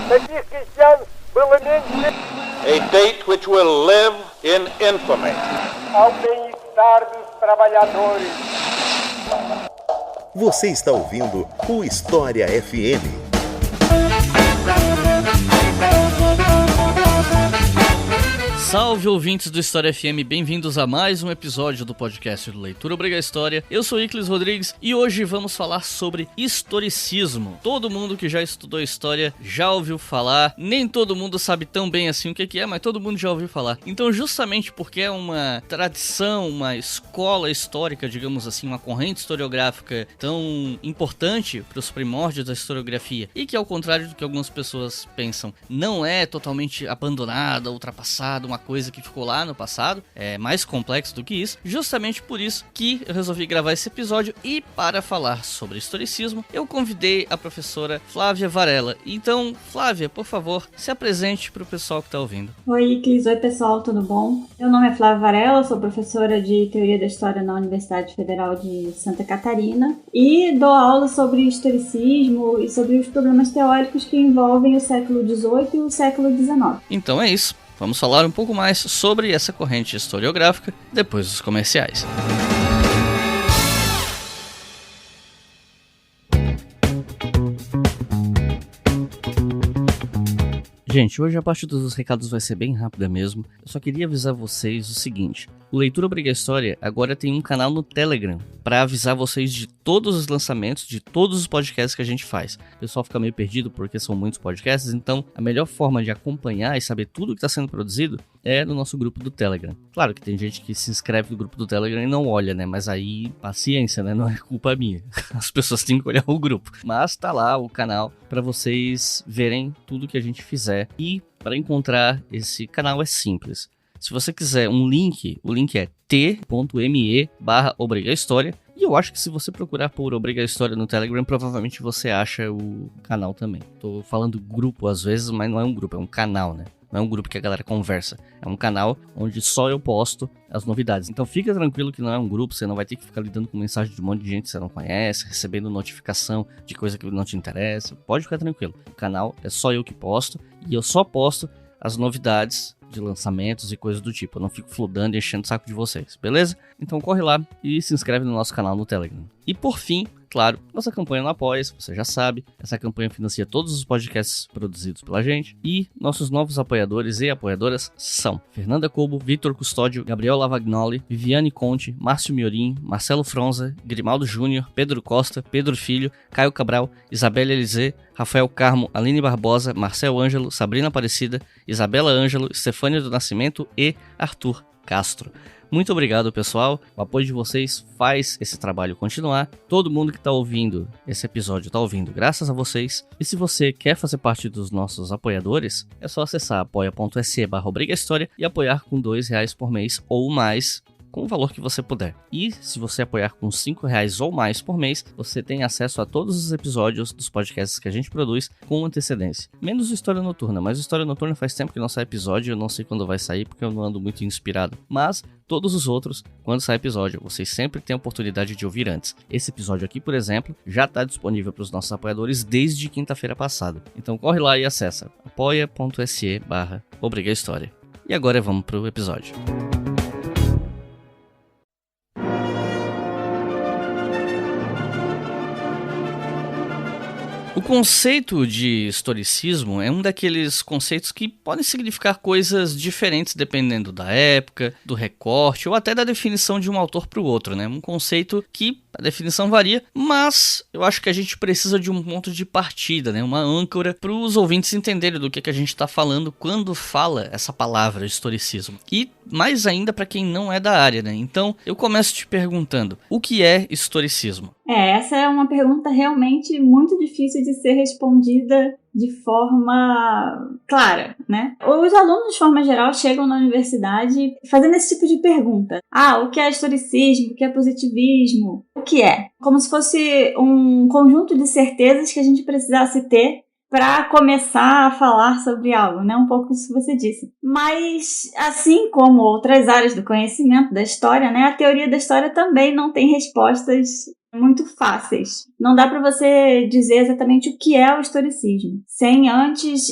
A date which will live in infamy. Ao bem-estar dos trabalhadores. Você está ouvindo o História FM. Salve, ouvintes do História FM, bem-vindos a mais um episódio do podcast do Leitura Obriga História. Eu sou Iclis Rodrigues e hoje vamos falar sobre historicismo. Todo mundo que já estudou história já ouviu falar, nem todo mundo sabe tão bem assim o que é, mas todo mundo já ouviu falar. Então, justamente porque é uma tradição, uma escola histórica, digamos assim, uma corrente historiográfica tão importante para os primórdios da historiografia e que, ao contrário do que algumas pessoas pensam, não é totalmente abandonada, ultrapassada, uma coisa que ficou lá no passado, é mais complexo do que isso. Justamente por isso que eu resolvi gravar esse episódio, e para falar sobre historicismo, eu convidei a professora Flávia Varela. Então, Flávia, por favor, se apresente para o pessoal que está ouvindo. Oi, Iclis. Oi, pessoal, tudo bom? Meu nome é Flávia Varela, sou professora de Teoria da História na Universidade Federal de Santa Catarina e dou aula sobre historicismo e sobre os problemas teóricos que envolvem o século XVIII e o século XIX. Então é isso. Vamos falar um pouco mais sobre essa corrente historiográfica depois dos comerciais. Gente, hoje a parte dos recados vai ser bem rápida mesmo. Eu só queria avisar vocês o seguinte: o Leitura Obriga História agora tem um canal no Telegram para avisar vocês de todos os lançamentos, de todos os podcasts que a gente faz. O pessoal fica meio perdido porque são muitos podcasts, então a melhor forma de acompanhar e saber tudo que está sendo produzido é no nosso grupo do Telegram. Claro que tem gente que se inscreve no grupo do Telegram e não olha, né? Mas aí, paciência, né? Não é culpa minha. As pessoas têm que olhar o grupo. Mas tá lá o canal para vocês verem tudo que a gente fizer. E para encontrar esse canal é simples. Se você quiser um link, o link é t.me/obrigahistoria. E eu acho que se você procurar por Obriga História no Telegram, provavelmente você acha o canal também. Tô falando grupo às vezes, mas não é um grupo, é um canal, né? Não é um grupo que a galera conversa. É um canal onde só eu posto as novidades. Então fica tranquilo que não é um grupo, você não vai ter que ficar lidando com mensagem de um monte de gente que você não conhece, recebendo notificação de coisa que não te interessa. Pode ficar tranquilo. O canal é só eu que posto e eu só posto as novidades de lançamentos e coisas do tipo. Eu não fico fludando e enchendo o saco de vocês, beleza? Então corre lá e se inscreve no nosso canal no Telegram. E por fim, claro, nossa campanha no Apoia-se, você já sabe. Essa campanha financia todos os podcasts produzidos pela gente. E nossos novos apoiadores e apoiadoras são Fernanda Cobo, Vitor Custódio, Gabriel Lavagnoli, Viviane Conte, Márcio Miorim, Marcelo Fronza, Grimaldo Júnior, Pedro Costa, Pedro Filho, Caio Cabral, Isabela Elizê, Rafael Carmo, Aline Barbosa, Marcel Ângelo, Sabrina Aparecida, Isabela Ângelo, Estefânia do Nascimento e Arthur Castro. Muito obrigado, pessoal. O apoio de vocês faz esse trabalho continuar. Todo mundo que está ouvindo esse episódio está ouvindo graças a vocês. E se você quer fazer parte dos nossos apoiadores, é só acessar apoia.se/obrigahistoria e apoiar com R$2 por mês ou mais, com o valor que você puder. E se você apoiar com R$5 ou mais por mês, você tem acesso a todos os episódios dos podcasts que a gente produz com antecedência. Menos o História Noturna, mas o História Noturna faz tempo que não sai episódio, eu não sei quando vai sair porque eu não ando muito inspirado. Mas todos os outros, quando sai episódio, vocês sempre têm a oportunidade de ouvir antes. Esse episódio aqui, por exemplo, já está disponível para os nossos apoiadores desde quinta-feira passada. Então corre lá e acessa apoia.se/obrigahistoria. E agora vamos para o episódio. O conceito de historicismo é um daqueles conceitos que podem significar coisas diferentes dependendo da época, do recorte ou até da definição de um autor para o outro, né? Um conceito que a definição varia, mas eu acho que a gente precisa de um ponto de partida, né? Uma âncora para os ouvintes entenderem do que a gente está falando quando fala essa palavra historicismo. E mais ainda para quem não é da área, né? Então eu começo te perguntando, o que é historicismo? Essa é uma pergunta realmente muito difícil de ser respondida de forma clara, né? Os alunos, de forma geral, chegam na universidade fazendo esse tipo de pergunta. O que é historicismo? O que é positivismo? O que é? Como se fosse um conjunto de certezas que a gente precisasse ter para começar a falar sobre algo, né? Um pouco isso que você disse. Mas, assim como outras áreas do conhecimento da história, né? A teoria da história também não tem respostas muito fáceis. Não dá para você dizer exatamente o que é o historicismo, sem antes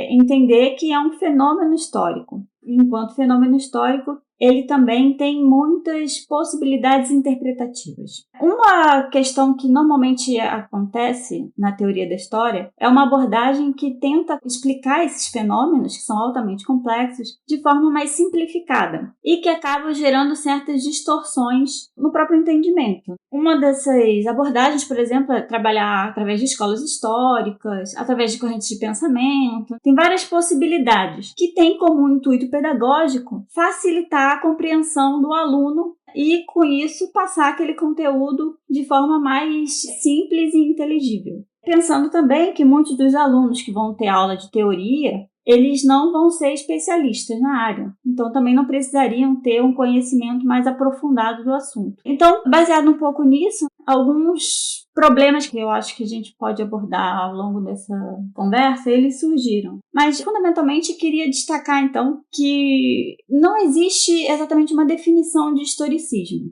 entender que é um fenômeno histórico. Enquanto fenômeno histórico, ele também tem muitas possibilidades interpretativas. Uma questão que normalmente acontece na teoria da história é uma abordagem que tenta explicar esses fenômenos, que são altamente complexos, de forma mais simplificada e que acaba gerando certas distorções no próprio entendimento. Uma dessas abordagens, por exemplo, é trabalhar através de escolas históricas, através de correntes de pensamento. Tem várias possibilidades que têm como intuito pedagógico facilitar a compreensão do aluno e, com isso, passar aquele conteúdo de forma mais simples e inteligível. Pensando também que muitos dos alunos que vão ter aula de teoria, eles não vão ser especialistas na área, então também não precisariam ter um conhecimento mais aprofundado do assunto. Então, baseado um pouco nisso, alguns problemas que eu acho que a gente pode abordar ao longo dessa conversa, eles surgiram. Mas, fundamentalmente, queria destacar, então, que não existe exatamente uma definição de historicismo.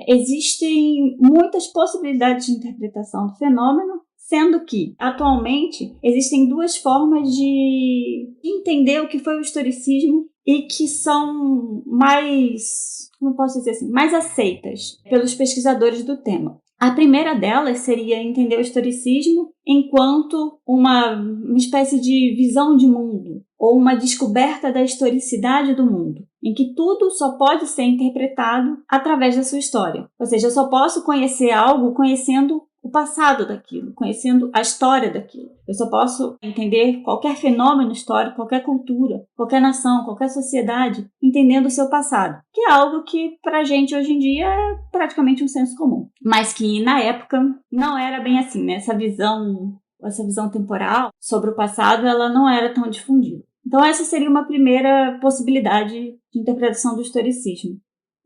Existem muitas possibilidades de interpretação do fenômeno, sendo que, atualmente, existem duas formas de entender o que foi o historicismo e que são mais, como posso dizer assim, mais aceitas pelos pesquisadores do tema. A primeira delas seria entender o historicismo enquanto uma espécie de visão de mundo, ou uma descoberta da historicidade do mundo, em que tudo só pode ser interpretado através da sua história. Ou seja, eu só posso conhecer algo conhecendo o passado daquilo, conhecendo a história daquilo. Eu só posso entender qualquer fenômeno histórico, qualquer cultura, qualquer nação, qualquer sociedade, entendendo o seu passado, que é algo que pra gente hoje em dia é praticamente um senso comum, mas que na época não era bem assim, né? Essa visão temporal sobre o passado, ela não era tão difundida. Então essa seria uma primeira possibilidade de interpretação do historicismo.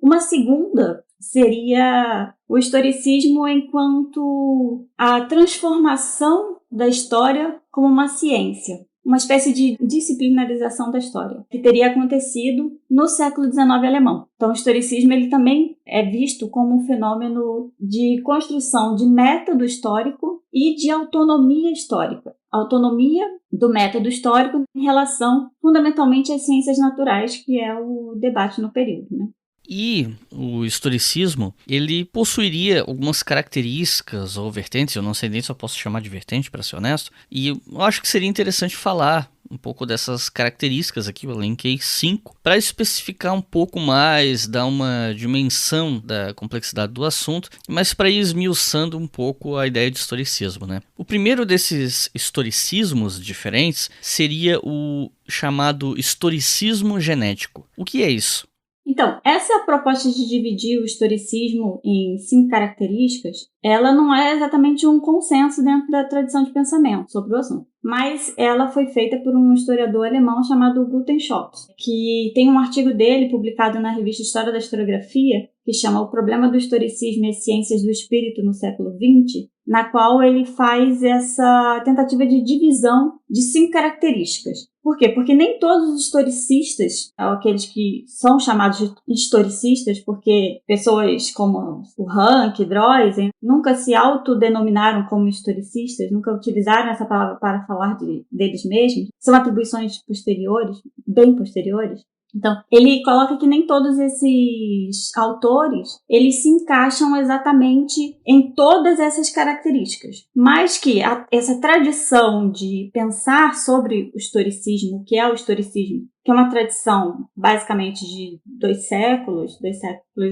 Uma segunda seria o historicismo enquanto a transformação da história como uma ciência, uma espécie de disciplinarização da história, que teria acontecido no século XIX alemão. Então, o historicismo ele também é visto como um fenômeno de construção de método histórico e de autonomia histórica. Autonomia do método histórico em relação, fundamentalmente, às ciências naturais, que é o debate no período, né? E o historicismo, ele possuiria algumas características ou vertentes, eu não sei nem se eu posso chamar de vertente, para ser honesto, e eu acho que seria interessante falar um pouco dessas características aqui, eu elenquei 5, para especificar um pouco mais, dar uma dimensão da complexidade do assunto, mas para ir esmiuçando um pouco a ideia de historicismo, né? O primeiro desses historicismos diferentes seria o chamado historicismo genético. O que é isso? Então, essa proposta de dividir o historicismo em 5 características, ela não é exatamente um consenso dentro da tradição de pensamento sobre o assunto, mas ela foi feita por um historiador alemão chamado Gutenschott, que tem um artigo dele publicado na revista História da Historiografia, que chama O Problema do Historicismo e as Ciências do Espírito no Século XX, na qual ele faz essa tentativa de divisão de 5 características. Por quê? Porque nem todos os historicistas, aqueles que são chamados de historicistas, porque pessoas como o Rank, Droysen, nunca se autodenominaram como historicistas, nunca utilizaram essa palavra para falar deles mesmos, são atribuições posteriores, bem posteriores. Então, ele coloca que nem todos esses autores, eles se encaixam exatamente em todas essas características, mas que essa tradição de pensar sobre o historicismo, que é o historicismo, que é uma tradição basicamente de 2 séculos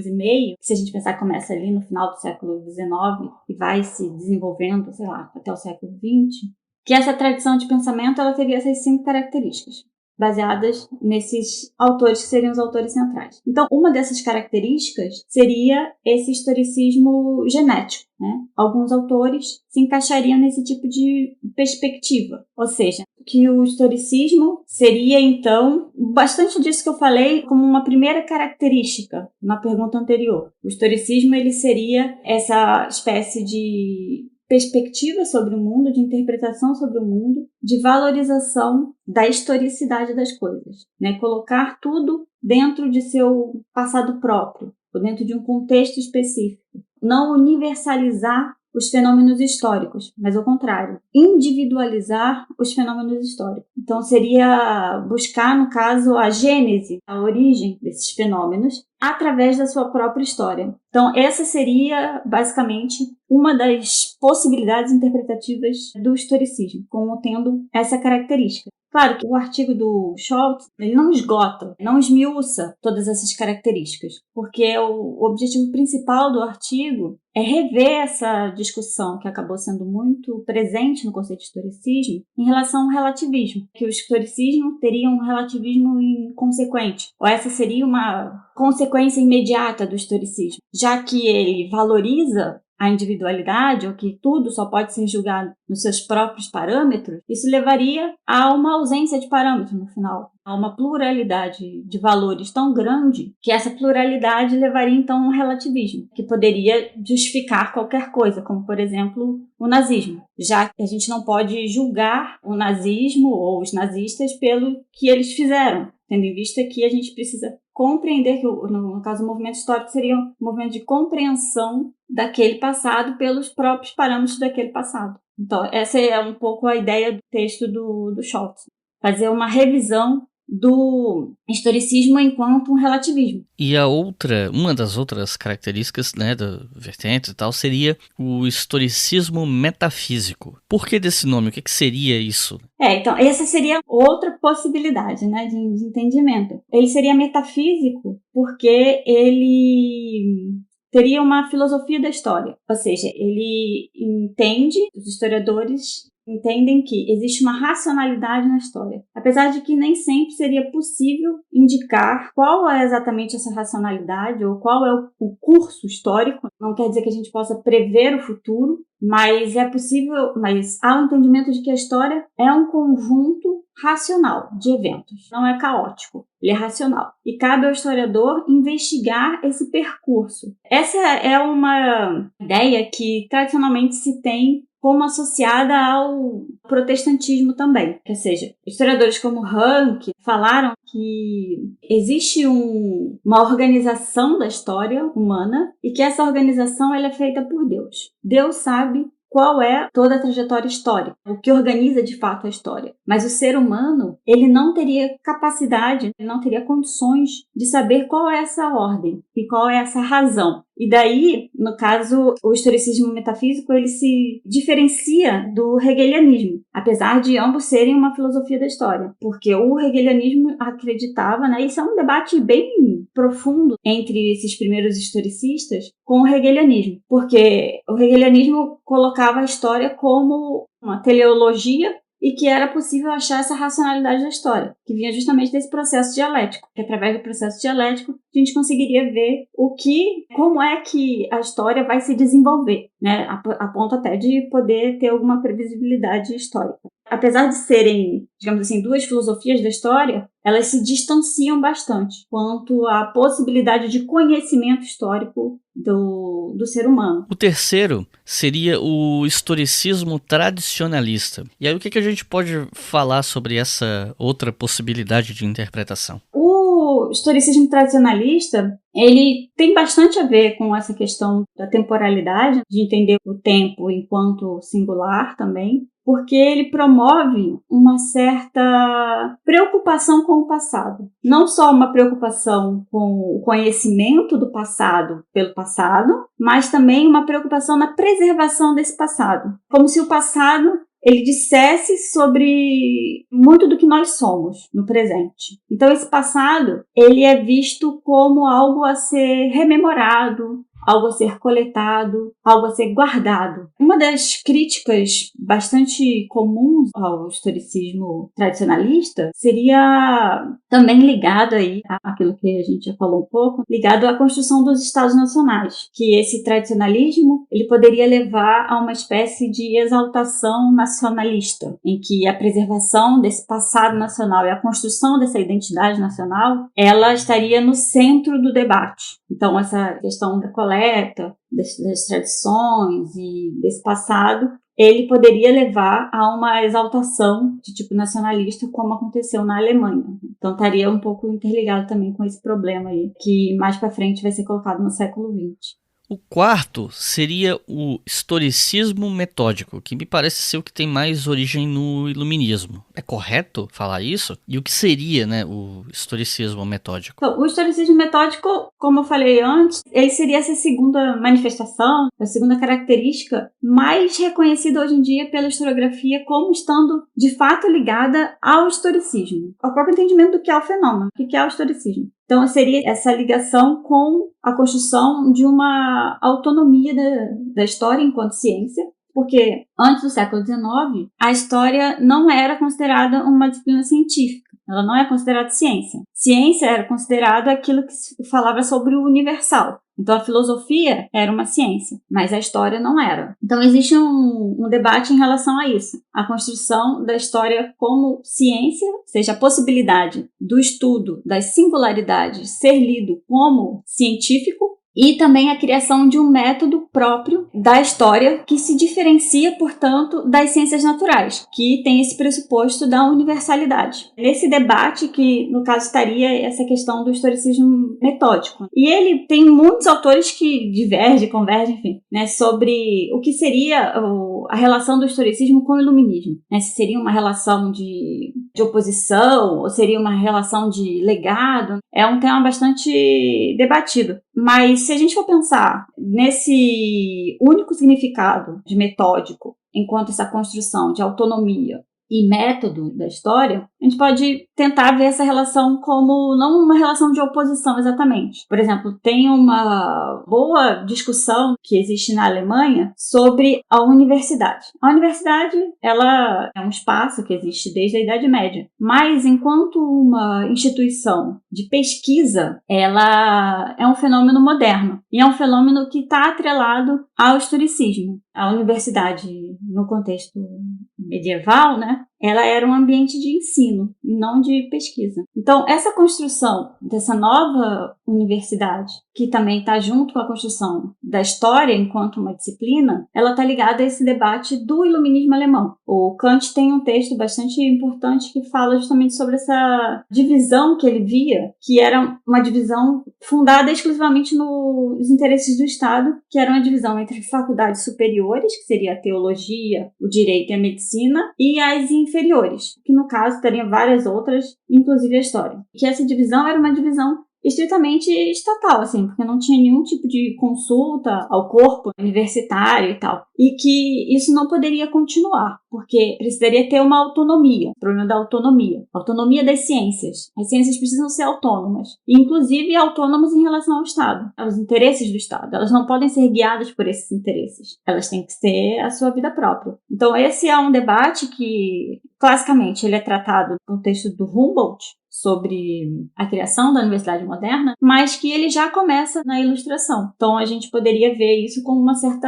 e meio, que se a gente pensar que começa ali no final do século XIX e vai se desenvolvendo, sei lá, até o século XX, que essa tradição de pensamento ela teria essas 5 características, baseadas nesses autores que seriam os autores centrais. Então, uma dessas características seria esse historicismo genético, né? Alguns autores se encaixariam nesse tipo de perspectiva, ou seja, que o historicismo seria, então, bastante disso que eu falei como uma primeira característica na pergunta anterior. O historicismo ele seria essa espécie de perspectiva sobre o mundo, de interpretação sobre o mundo, de valorização da historicidade das coisas, né? Colocar tudo dentro de seu passado próprio, ou dentro de um contexto específico. Não universalizar os fenômenos históricos, mas ao contrário, individualizar os fenômenos históricos. Então seria buscar, no caso, a gênese, a origem desses fenômenos através da sua própria história. Então essa seria, basicamente, uma das possibilidades interpretativas do historicismo, como tendo essa característica. Claro que o artigo do Scholz, ele não esgota, não esmiuça todas essas características, porque o objetivo principal do artigo é rever essa discussão que acabou sendo muito presente no conceito de historicismo em relação ao relativismo, que o historicismo teria um relativismo inconsequente, ou essa seria uma consequência imediata do historicismo, já que ele valoriza a individualidade, ou que tudo só pode ser julgado nos seus próprios parâmetros, isso levaria a uma ausência de parâmetros no final, a uma pluralidade de valores tão grande que essa pluralidade levaria então a um relativismo, que poderia justificar qualquer coisa, como por exemplo o nazismo, já que a gente não pode julgar o nazismo ou os nazistas pelo que eles fizeram, tendo em vista que a gente precisa compreender que, no caso, o movimento histórico seria um movimento de compreensão daquele passado pelos próprios parâmetros daquele passado. Então, essa é um pouco a ideia do texto do Scholz. Fazer uma revisão do historicismo enquanto um relativismo. E uma das outras características, né, da vertente e tal, seria o historicismo metafísico. Por que desse nome? O que seria isso? Então, essa seria outra possibilidade, né, de entendimento. Ele seria metafísico porque ele teria uma filosofia da história, ou seja, ele entende, os historiadores entendem que existe uma racionalidade na história, apesar de que nem sempre seria possível indicar qual é exatamente essa racionalidade ou qual é o curso histórico. Não quer dizer que a gente possa prever o futuro, mas é possível, mas há o entendimento de que a história é um conjunto racional de eventos, não é caótico, ele é racional. E cabe ao historiador investigar esse percurso. Essa é uma ideia que tradicionalmente se tem como associada ao protestantismo também. Ou seja, historiadores como Ranke falaram que existe uma organização da história humana e que essa organização ela é feita por Deus. Deus sabe qual é toda a trajetória histórica, o que organiza de fato a história. Mas o ser humano, ele não teria capacidade, ele não teria condições de saber qual é essa ordem e qual é essa razão. E daí, no caso, o historicismo metafísico, ele se diferencia do hegelianismo, apesar de ambos serem uma filosofia da história. Porque o hegelianismo acreditava, né, isso é um debate bem profundo entre esses primeiros historicistas com o hegelianismo, porque o hegelianismo colocava a história como uma teleologia e que era possível achar essa racionalidade da história, que vinha justamente desse processo dialético, que através do processo dialético a gente conseguiria ver como é que a história vai se desenvolver, né, a ponto até de poder ter alguma previsibilidade histórica. Apesar de serem, digamos assim, duas filosofias da história, elas se distanciam bastante quanto à possibilidade de conhecimento histórico do ser humano. O terceiro seria o historicismo tradicionalista. E aí o que a gente pode falar sobre essa outra possibilidade de interpretação? O historicismo tradicionalista, ele tem bastante a ver com essa questão da temporalidade, de entender o tempo enquanto singular também, porque ele promove uma certa preocupação com o passado. Não só uma preocupação com o conhecimento do passado pelo passado, mas também uma preocupação na preservação desse passado. Como se o passado ele dissesse sobre muito do que nós somos no presente. Então esse passado ele é visto como algo a ser rememorado, algo a ser coletado, algo a ser guardado. Uma das críticas bastante comuns ao historicismo tradicionalista seria também ligado aí àquilo que a gente já falou um pouco, ligado à construção dos Estados nacionais, que esse tradicionalismo ele poderia levar a uma espécie de exaltação nacionalista, em que a preservação desse passado nacional e a construção dessa identidade nacional, ela estaria no centro do debate. Então essa questão da coleta incompleta das tradições e desse passado, ele poderia levar a uma exaltação de tipo nacionalista, como aconteceu na Alemanha. Então estaria um pouco interligado também com esse problema aí, que mais para frente vai ser colocado no século XX. O quarto seria o historicismo metódico, que me parece ser o que tem mais origem no iluminismo. É correto falar isso? E o que seria, né, o historicismo metódico? Então, o historicismo metódico, como eu falei antes, ele seria essa segunda manifestação, a segunda característica mais reconhecida hoje em dia pela historiografia como estando de fato ligada ao historicismo, ao próprio entendimento do que é o fenômeno, o que é o historicismo. Então, seria essa ligação com a construção de uma autonomia da história enquanto ciência, porque antes do século XIX, a história não era considerada uma disciplina científica. Ela não é considerada ciência. Ciência era considerada aquilo que se falava sobre o universal. Então, a filosofia era uma ciência, mas a história não era. Então, existe um debate em relação a isso. A construção da história como ciência, ou seja, a possibilidade do estudo das singularidades ser lido como científico, e também a criação de um método próprio da história que se diferencia, portanto, das ciências naturais, que tem esse pressuposto da universalidade. Nesse debate que, no caso, estaria essa questão do historicismo metódico. E ele tem muitos autores que divergem, convergem, enfim, né, sobre o que seria a relação do historicismo com o iluminismo. Né, se seria uma relação de oposição ou seria uma relação de legado. É um tema bastante debatido. Mas se a gente for pensar nesse único significado de metódico, enquanto essa construção de autonomia e método da história, a gente pode tentar ver essa relação como não uma relação de oposição exatamente. Por exemplo, tem uma boa discussão que existe na Alemanha sobre a universidade. A universidade, ela é um espaço que existe desde a Idade Média, mas enquanto uma instituição de pesquisa, ela é um fenômeno moderno e é um fenômeno que está atrelado ao historicismo. A universidade, no contexto medieval, né, ela era um ambiente de ensino e não de pesquisa. Então, essa construção dessa nova universidade, que também está junto com a construção da história enquanto uma disciplina, ela está ligada a esse debate do iluminismo alemão. O Kant tem um texto bastante importante que fala justamente sobre essa divisão que ele via, que era uma divisão fundada exclusivamente nos interesses do Estado, que era uma divisão entre faculdades superiores, que seria a teologia, o direito e a medicina, e as inferiores, que no caso teriam várias outras, inclusive a história. Que essa divisão era uma divisão estritamente estatal, assim, porque não tinha nenhum tipo de consulta ao corpo universitário e tal. E que isso não poderia continuar, porque precisaria ter uma autonomia, o problema da autonomia. Autonomia das ciências. As ciências precisam ser autônomas, inclusive autônomas em relação ao Estado, aos interesses do Estado. Elas não podem ser guiadas por esses interesses. Elas têm que ter a sua vida própria. Então, esse é um debate que, classicamente, ele é tratado no texto do Humboldt, sobre a criação da Universidade Moderna, mas que ele já começa na Ilustração. Então, a gente poderia ver isso como uma certa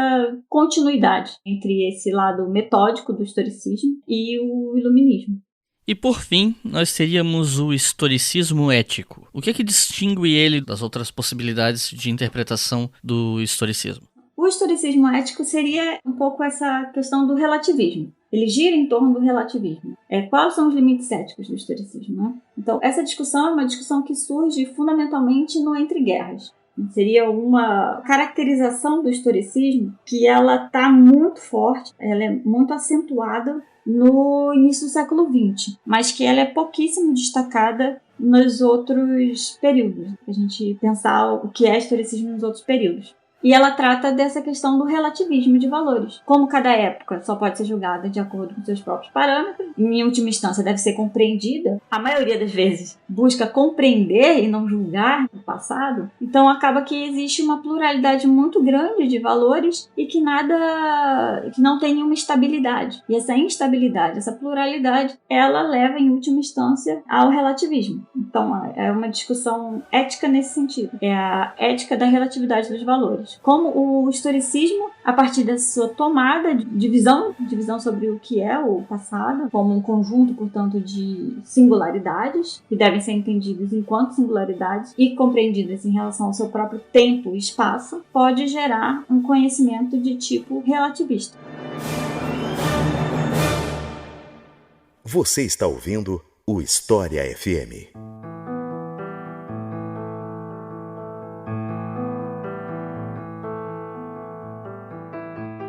continuidade entre esse lado metódico do historicismo e o iluminismo. E por fim, nós teríamos o historicismo ético. O que distingue ele das outras possibilidades de interpretação do historicismo? O historicismo ético seria um pouco essa questão do relativismo. Ele gira em torno do relativismo. Quais são os limites éticos do historicismo? Né? Então, essa discussão é uma discussão que surge fundamentalmente no Entre Guerras. Seria uma caracterização do historicismo que ela está muito forte, ela é muito acentuada no início do século XX, mas que ela é pouquíssimo destacada nos outros períodos. A gente pensar o que é historicismo nos outros períodos. E ela trata dessa questão do relativismo de valores. Como cada época só pode ser julgada de acordo com seus próprios parâmetros, em última instância deve ser compreendida, a maioria das vezes busca compreender e não julgar o passado, então acaba que existe uma pluralidade muito grande de valores e que não tem nenhuma estabilidade. E essa instabilidade, essa pluralidade, ela leva em última instância ao relativismo. Então é uma discussão ética nesse sentido. É a ética da relatividade dos valores. autores, como o historicismo, a partir da sua tomada, divisão sobre o que é o passado, como um conjunto, portanto, de singularidades, que devem ser entendidas enquanto singularidades e compreendidas em relação ao seu próprio tempo e espaço, pode gerar um conhecimento de tipo relativista. Você está ouvindo o História FM.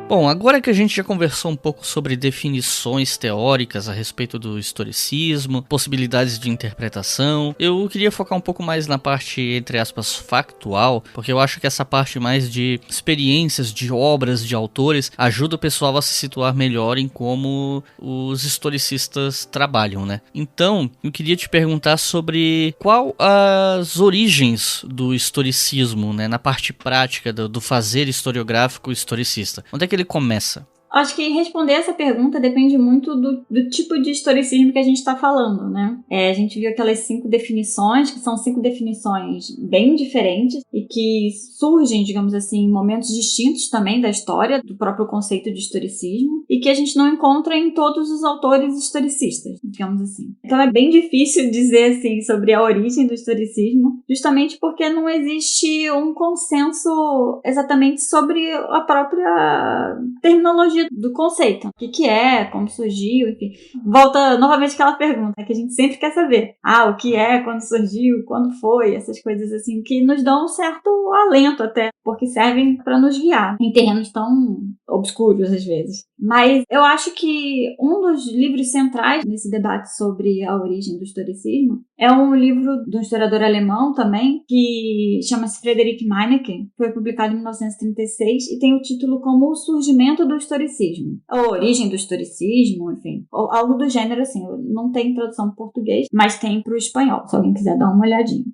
Bom, agora que a gente já conversou um pouco sobre definições teóricas a respeito do historicismo, possibilidades de interpretação, eu queria focar um pouco mais na parte, entre aspas, factual, porque eu acho que essa parte mais de experiências, de obras, de autores, ajuda o pessoal a se situar melhor em como os historicistas trabalham, né? Então, eu queria te perguntar sobre qual as origens do historicismo, né, na parte prática do fazer historiográfico historicista. Onde é que ele começa? Acho que responder essa pergunta depende muito do tipo de historicismo que a gente está falando, né? A gente viu aquelas 5 definições, que são 5 definições bem diferentes e que surgem, digamos assim, em momentos distintos também da história, do próprio conceito de historicismo, e que a gente não encontra em todos os autores historicistas, digamos assim. Então é bem difícil dizer, assim, sobre a origem do historicismo, justamente porque não existe um consenso exatamente sobre a própria terminologia do conceito. O que é, como surgiu, enfim. Volta novamente aquela pergunta que a gente sempre quer saber. O que é, quando surgiu, quando foi, essas coisas assim, que nos dão um certo alento até, porque servem para nos guiar em terrenos tão obscuros às vezes. Mas eu acho que um dos livros centrais nesse debate sobre a origem do historicismo é um livro de um historiador alemão também, que chama-se Friedrich Meinecke, foi publicado em 1936 e tem o título como O Surgimento do Historicismo, a origem do historicismo, enfim, ou algo do gênero assim. Não tem tradução em português, mas tem para o espanhol, se alguém quiser dar uma olhadinha.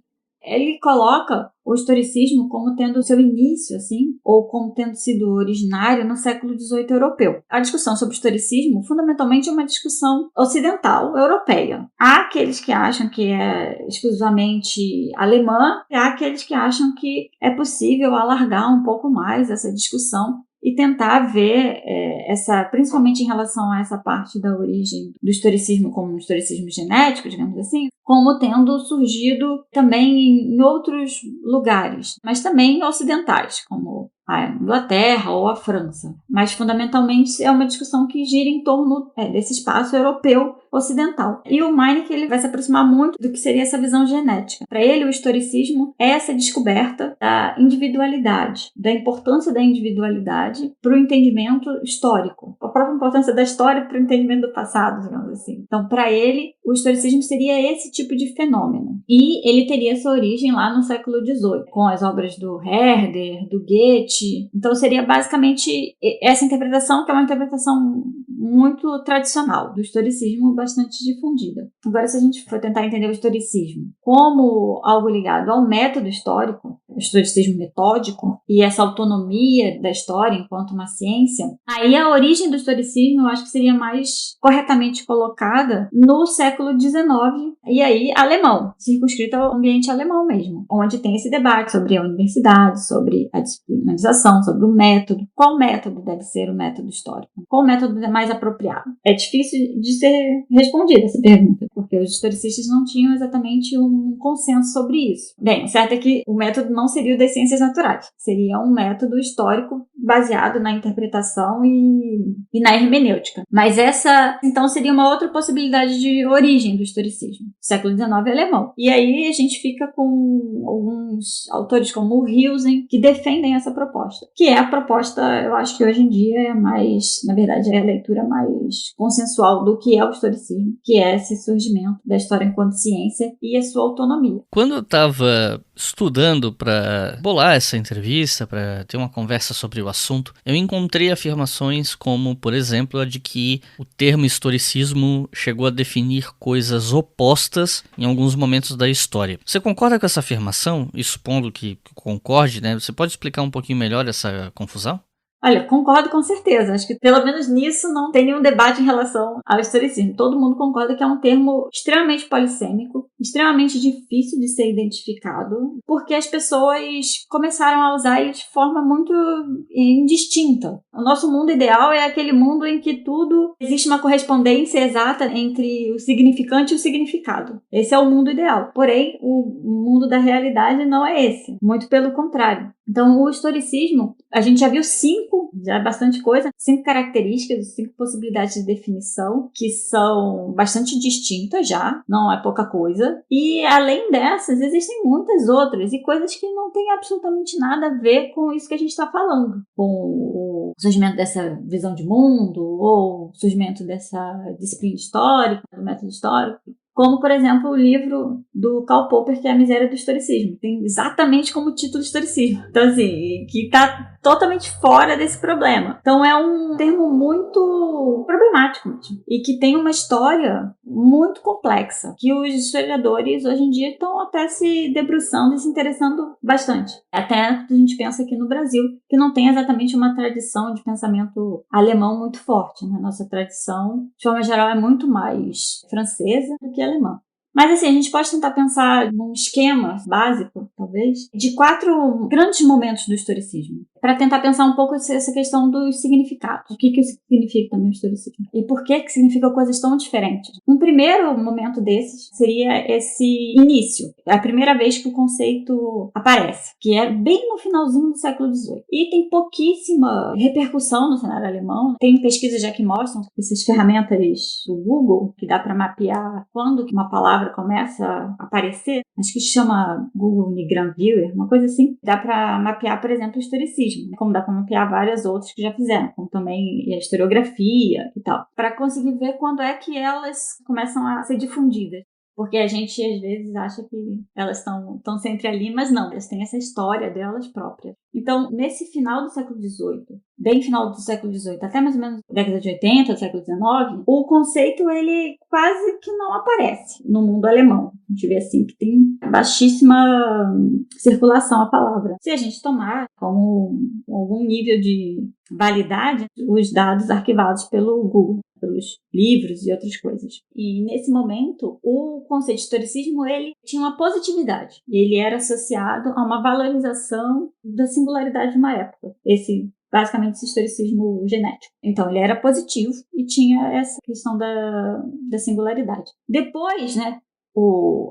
Ele coloca o historicismo como tendo seu início, assim, ou como tendo sido originário no século XVIII europeu. A discussão sobre o historicismo, fundamentalmente, é uma discussão ocidental, europeia. Há aqueles que acham que é exclusivamente alemã, e há aqueles que acham que é possível alargar um pouco mais essa discussão e tentar ver principalmente em relação a essa parte da origem do historicismo como um historicismo genético, digamos assim, como tendo surgido também em outros lugares, mas também ocidentais, como a Inglaterra ou a França. Mas, fundamentalmente, é uma discussão que gira em torno desse espaço europeu ocidental. E o Meinecke, ele vai se aproximar muito do que seria essa visão genética. Para ele, o historicismo é essa descoberta da individualidade, da importância da individualidade para o entendimento histórico, a própria importância da história para o entendimento do passado, digamos assim. Então, para ele, o historicismo seria esse tipo de fenômeno. E ele teria sua origem lá no século XVIII, com as obras do Herder, do Goethe. Então seria basicamente essa interpretação, que é uma interpretação muito tradicional do historicismo, bastante difundida. Agora, se a gente for tentar entender o historicismo como algo ligado ao método histórico, o historicismo metódico e essa autonomia da história enquanto uma ciência, aí a origem do historicismo eu acho que seria mais corretamente colocada no século XIX, e aí alemão, circunscrito ao ambiente alemão mesmo, onde tem esse debate sobre a universidade, sobre a disciplinarização, sobre o método. Qual método deve ser o método histórico? Qual método é mais apropriado? É difícil de ser respondida essa pergunta, porque os historicistas não tinham exatamente um consenso sobre isso. Bem, o certo é que o método não seria o das ciências naturais, seria um método histórico baseado na interpretação e na hermenêutica. Mas essa, então, seria uma outra possibilidade de origem do historicismo. O século XIX é alemão. E aí a gente fica com alguns autores como o Hilsen, que defendem essa proposta, que é a proposta, eu acho que hoje em dia é mais, na verdade, é a leitura mais consensual do que é o historicismo, que é esse surgimento da história enquanto ciência e a sua autonomia. Quando eu estava estudando para bolar essa entrevista, para ter uma conversa sobre o assunto, eu encontrei afirmações como, por exemplo, a de que o termo historicismo chegou a definir coisas opostas em alguns momentos da história. Você concorda com essa afirmação? E supondo que concorde, né? Você pode explicar um pouquinho melhor essa confusão? Olha, concordo com certeza. Acho que pelo menos nisso não tem nenhum debate em relação ao historicismo. Todo mundo concorda que é um termo extremamente polissêmico, extremamente difícil de ser identificado, porque as pessoas começaram a usar ele de forma muito indistinta. O nosso mundo ideal é aquele mundo em que tudo existe uma correspondência exata entre o significante e o significado. Esse é o mundo ideal. Porém, o mundo da realidade não é esse. Muito pelo contrário. Então, o historicismo, a gente já viu 5, já é bastante coisa, 5 características, 5 possibilidades de definição, que são bastante distintas já, não é pouca coisa. E, além dessas, existem muitas outras, e coisas que não têm absolutamente nada a ver com isso que a gente está falando. Com o surgimento dessa visão de mundo, ou o surgimento dessa disciplina histórica, do método histórico. Como, por exemplo, o livro do Karl Popper, que é A Miséria do Historicismo. Tem exatamente como título historicismo. Então, assim, que está totalmente fora desse problema. Então, é um termo muito problemático mesmo. E que tem uma história muito complexa, que os historiadores, hoje em dia, estão até se debruçando e se interessando bastante. Até a gente pensa aqui no Brasil, que não tem exatamente uma tradição de pensamento alemão muito forte, né? Nossa tradição, de forma geral, é muito mais francesa do que alemã. Mas assim, a gente pode tentar pensar num esquema básico, talvez, de 4 grandes momentos do historicismo, para tentar pensar um pouco essa questão dos significados. O que significa também o historicismo? E por que significa coisas tão diferentes? Um primeiro momento desses seria esse início. É a primeira vez que o conceito aparece, que é bem no finalzinho do século XVIII. E tem pouquíssima repercussão no cenário alemão. Tem pesquisas já que mostram essas ferramentas do Google, que dá para mapear quando que uma palavra começa a aparecer. Acho que chama Google Nigram Viewer, uma coisa assim. Dá para mapear, por exemplo, o historicismo, como dá para mapear várias outras que já fizeram, como também a historiografia e tal, para conseguir ver quando é que elas começam a ser difundidas. Porque a gente, às vezes, acha que elas estão sempre ali, mas não, elas têm essa história delas próprias. Então, nesse final do século XVIII, bem final do século XVIII, até mais ou menos década de 80, do século XIX, o conceito, ele quase que não aparece no mundo alemão. A gente vê assim que tem baixíssima circulação a palavra. Se a gente tomar como algum nível de validade os dados arquivados pelo Google, pelos livros e outras coisas. E nesse momento, o conceito de historicismo, ele tinha uma positividade. E ele era associado a uma valorização da singularidade de uma época. Basicamente, esse historicismo genético. Então, ele era positivo e tinha essa questão da singularidade. Depois, né,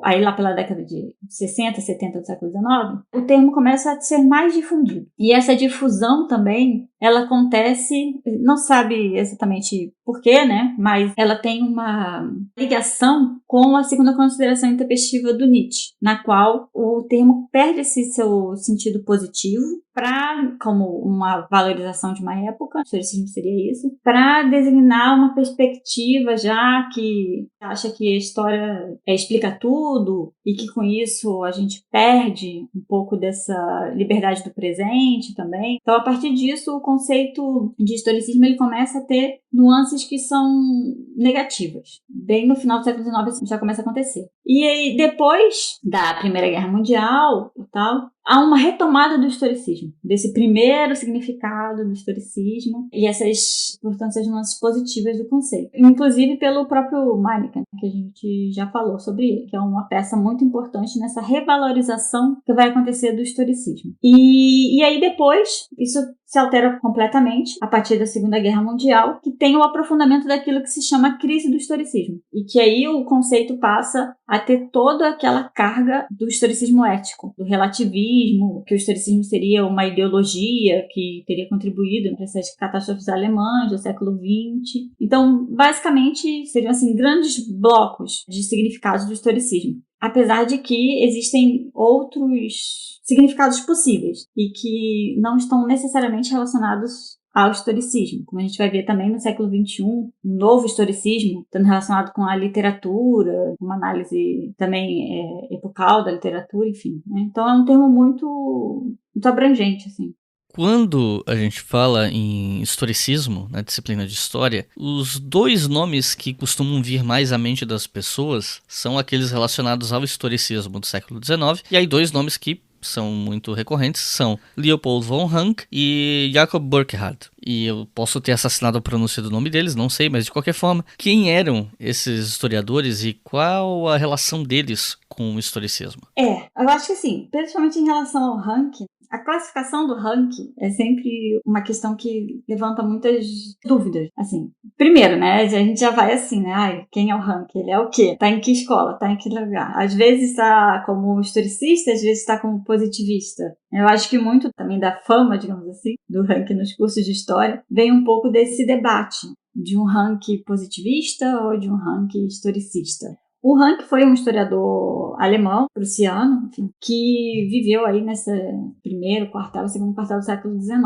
aí lá pela década de 60, 70 do século XIX, o termo começa a ser mais difundido. E essa difusão também, ela acontece, não sabe exatamente por quê, né? Mas ela tem uma ligação com a segunda consideração intempestiva do Nietzsche, na qual o termo perde esse seu sentido positivo como uma valorização de uma época, o historicismo seria isso, para designar uma perspectiva já que acha que a história explica tudo e que com isso a gente perde um pouco dessa liberdade do presente também. Então, a partir disso, o conceito de historicismo ele começa a ter nuances que são negativas. Bem no final do século XIX isso já começa a acontecer. E aí, depois da Primeira Guerra Mundial e tal, há uma retomada do historicismo, desse primeiro significado do historicismo e portanto, essas nuances positivas do conceito. Inclusive pelo próprio Meineke, que a gente já falou sobre ele, que é uma peça muito importante nessa revalorização que vai acontecer do historicismo. E aí depois, isso se altera completamente a partir da Segunda Guerra Mundial, que tem o aprofundamento daquilo que se chama crise do historicismo. E que aí o conceito passa a ter toda aquela carga do historicismo ético, do relativismo, que o historicismo seria uma ideologia que teria contribuído para essas catástrofes alemãs do século XX. Então, basicamente, seriam assim, grandes blocos de significados do historicismo. Apesar de que existem outros significados possíveis e que não estão necessariamente relacionados ao historicismo, como a gente vai ver também no século XXI, um novo historicismo, estando relacionado com a literatura, uma análise também epocal da literatura, enfim. Né? Então é um termo muito abrangente, assim. Quando a gente fala em historicismo, na disciplina de história, os 2 nomes que costumam vir mais à mente das pessoas são aqueles relacionados ao historicismo do século XIX, e aí 2 nomes que são muito recorrentes, são Leopold von Ranke e Jakob Burckhardt. E eu posso ter assassinado a pronúncia do nome deles, não sei, mas de qualquer forma, quem eram esses historiadores e qual a relação deles com o historicismo? Eu acho que assim, principalmente em relação ao Ranke, a classificação do Ranke é sempre uma questão que levanta muitas dúvidas. Assim, primeiro, né, a gente já vai assim, né, quem é o Ranke? Ele é o quê? Tá em que escola? Tá em que lugar? Às vezes tá como historicista, às vezes tá como positivista. Eu acho que muito também da fama, digamos assim, do Ranke nos cursos de história, vem um pouco desse debate de um Ranke positivista ou de um Ranke historicista. O Ranke foi um historiador alemão, prussiano, enfim, que viveu aí nesse segundo quartel do século XIX.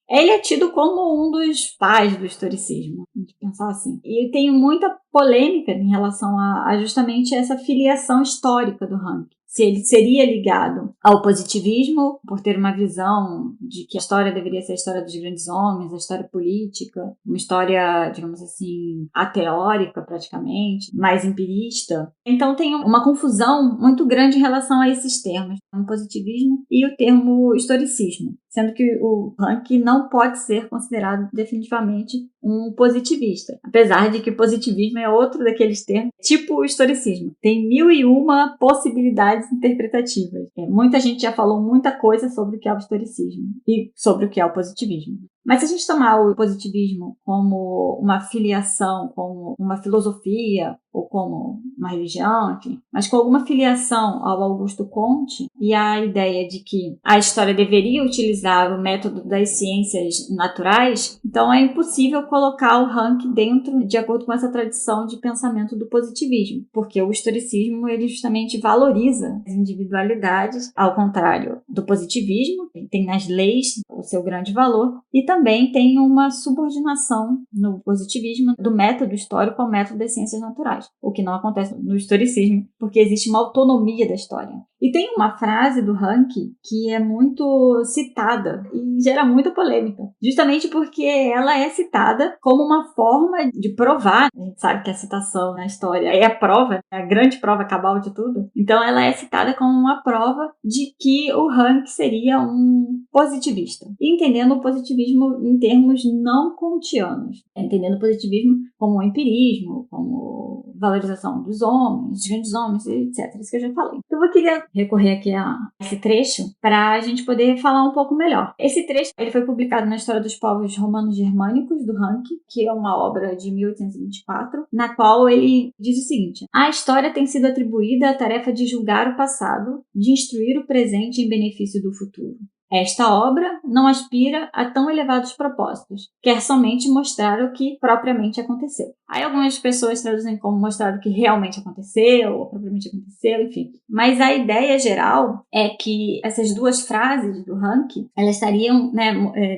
Ele é tido como um dos pais do historicismo, a gente pensar assim. E tem muita polêmica em relação a justamente essa filiação histórica do Ranke. Se ele seria ligado ao positivismo, por ter uma visão de que a história deveria ser a história dos grandes homens, a história política, uma história, digamos assim, ateórica praticamente, mais empirista. Então tem uma confusão muito grande em relação a esses termos, o positivismo e o termo historicismo, sendo que o Ranke não pode ser considerado definitivamente um positivista, apesar de que positivismo é outro daqueles termos, tipo o historicismo. Tem 1001 possibilidades interpretativas. Muita gente já falou muita coisa sobre o que é o historicismo e sobre o que é o positivismo. Mas se a gente tomar o positivismo como uma filiação, como uma filosofia ou como uma religião, enfim, mas com alguma filiação ao Augusto Comte e a ideia de que a história deveria utilizar o método das ciências naturais, então é impossível colocar o Ranke dentro de acordo com essa tradição de pensamento do positivismo, porque o historicismo ele justamente valoriza as individualidades, ao contrário do positivismo, tem nas leis o seu grande valor, e também tem uma subordinação no positivismo do método histórico ao método das ciências naturais, o que não acontece no historicismo, porque existe uma autonomia da história. E tem uma frase do Ranke que é muito citada e gera muita polêmica, justamente porque ela é citada como uma forma de provar, a gente sabe que a citação na história é a prova, é a grande prova cabal de tudo, então ela é citada como uma prova de que o Ranke seria um positivista, e entendendo o positivismo em termos não kantianos, entendendo o positivismo como um empirismo, como valorização dos homens, dos grandes homens, etc. Isso que eu já falei. Então eu queria recorrer aqui a esse trecho para a gente poder falar um pouco melhor. Esse trecho ele foi publicado na História dos Povos Romanos Germânicos, do Ranke, que é uma obra de 1824, na qual ele diz o seguinte: a história tem sido atribuída à tarefa de julgar o passado, de instruir o presente em benefício do futuro. Esta obra não aspira a tão elevados propósitos, quer somente mostrar o que propriamente aconteceu. Aí algumas pessoas traduzem como mostrar o que realmente aconteceu, ou propriamente aconteceu, enfim. Mas a ideia geral é que essas duas frases do Ranke, elas estariam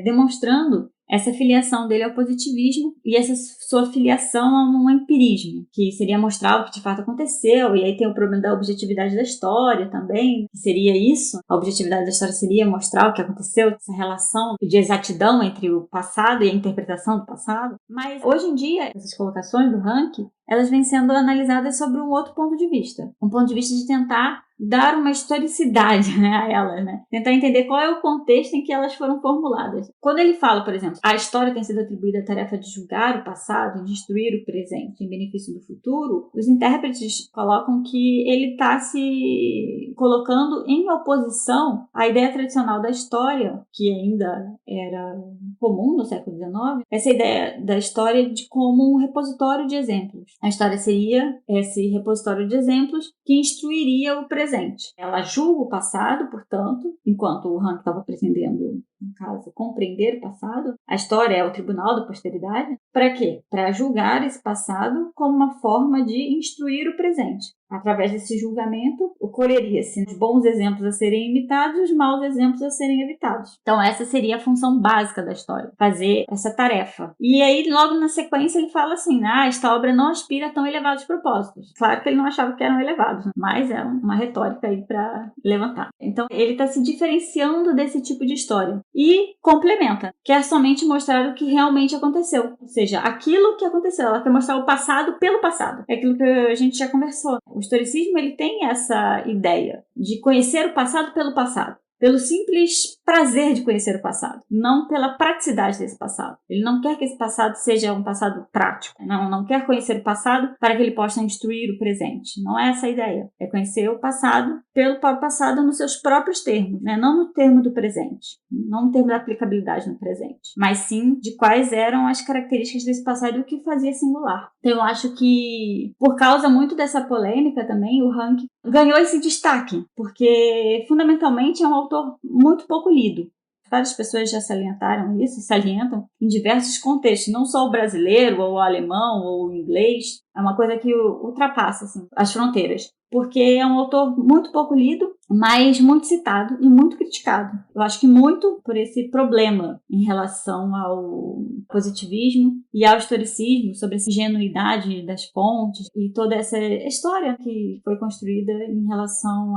demonstrando essa filiação dele ao positivismo e essa sua filiação a um empirismo, que seria mostrar o que de fato aconteceu, e aí tem o problema da objetividade da história também, que seria isso, a objetividade da história seria mostrar o que aconteceu, essa relação de exatidão entre o passado e a interpretação do passado. Mas hoje em dia, essas colocações do Ranke, elas vêm sendo analisadas sobre um outro ponto de vista, um ponto de vista de tentar dar uma historicidade, né, a elas, né? Tentar entender qual é o contexto em que elas foram formuladas. Quando ele fala, por exemplo, a história tem sido atribuída à tarefa de julgar o passado, de instruir o presente em benefício do futuro, os intérpretes colocam que ele está se colocando em oposição à ideia tradicional da história, que ainda era comum no século XIX, essa ideia da história de como um repositório de exemplos. A história seria esse repositório de exemplos que instruiria o presente. Ela julga o passado, portanto, enquanto o Ranke estava pretendendo, no caso, compreender o passado, a história é o tribunal da posteridade. Para quê? Para julgar esse passado como uma forma de instruir o presente. Através desse julgamento, colheria-se os bons exemplos a serem imitados e os maus exemplos a serem evitados. Então essa seria a função básica da história, fazer essa tarefa. E aí, logo na sequência, ele fala assim, esta obra não aspira a tão elevados propósitos. Claro que ele não achava que eram elevados, mas é uma retórica aí para levantar. Então ele está se diferenciando desse tipo de história. E complementa, quer somente mostrar o que realmente aconteceu. Ou seja, aquilo que aconteceu. Ela quer mostrar o passado pelo passado. É aquilo que a gente já conversou. O historicismo ele tem essa ideia de conhecer o passado pelo passado. pelo simples prazer de conhecer o passado, não pela praticidade desse passado. Ele não quer que esse passado seja um passado prático, não quer conhecer o passado para que ele possa instruir o presente. Não é essa a ideia. É conhecer o passado pelo passado nos seus próprios termos, né? Não no termo do presente, não no termo da aplicabilidade no presente, mas sim de quais eram as características desse passado e o que fazia singular. Então eu acho que, por causa muito dessa polêmica também, o Rank ganhou esse destaque, porque fundamentalmente é um autor muito pouco lido. Várias pessoas já salientaram isso, salientam em diversos contextos, não só o brasileiro, ou o alemão, ou o inglês. É uma coisa que ultrapassa assim, as fronteiras, porque é um autor muito pouco lido, mas muito citado e muito criticado. Eu acho que muito por esse problema em relação ao positivismo e ao historicismo, sobre essa ingenuidade das fontes e toda essa história que foi construída em relação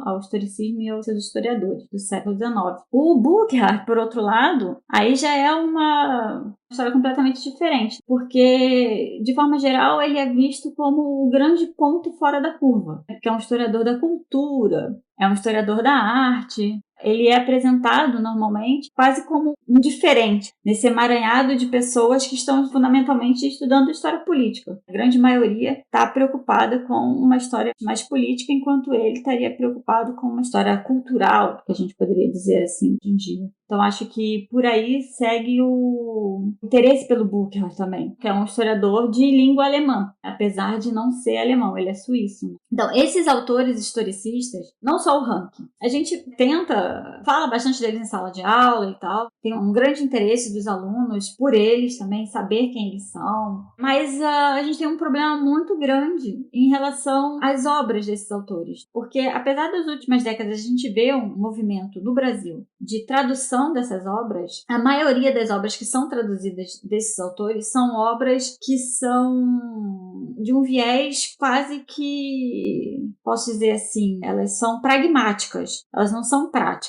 ao historicismo e aos seus historiadores do século XIX. O Burckhardt, por outro lado, aí já é uma história completamente diferente, porque, de forma geral, ele é visto como o grande ponto fora da curva, que é um historiador da cultura, é um historiador da arte. Ele é apresentado, normalmente, quase como um diferente, nesse emaranhado de pessoas que estão fundamentalmente estudando história política. A grande maioria está preocupada com uma história mais política, enquanto ele estaria preocupado com uma história cultural, que a gente poderia dizer assim, hoje em dia. Então, acho que por aí segue o interesse pelo Burckhardt também, que é um historiador de língua alemã, apesar de não ser alemão, ele é suíço. Então, esses autores historicistas, não só o Rank, a gente fala bastante deles em sala de aula e tal, tem um grande interesse dos alunos por eles também, saber quem eles são, mas a gente tem um problema muito grande em relação às obras desses autores, porque apesar das últimas décadas a gente vê um movimento no Brasil de tradução dessas obras, a maioria das obras que são traduzidas desses autores são obras que são de um viés quase que, posso dizer assim, elas são pragmáticas, elas não são práticas.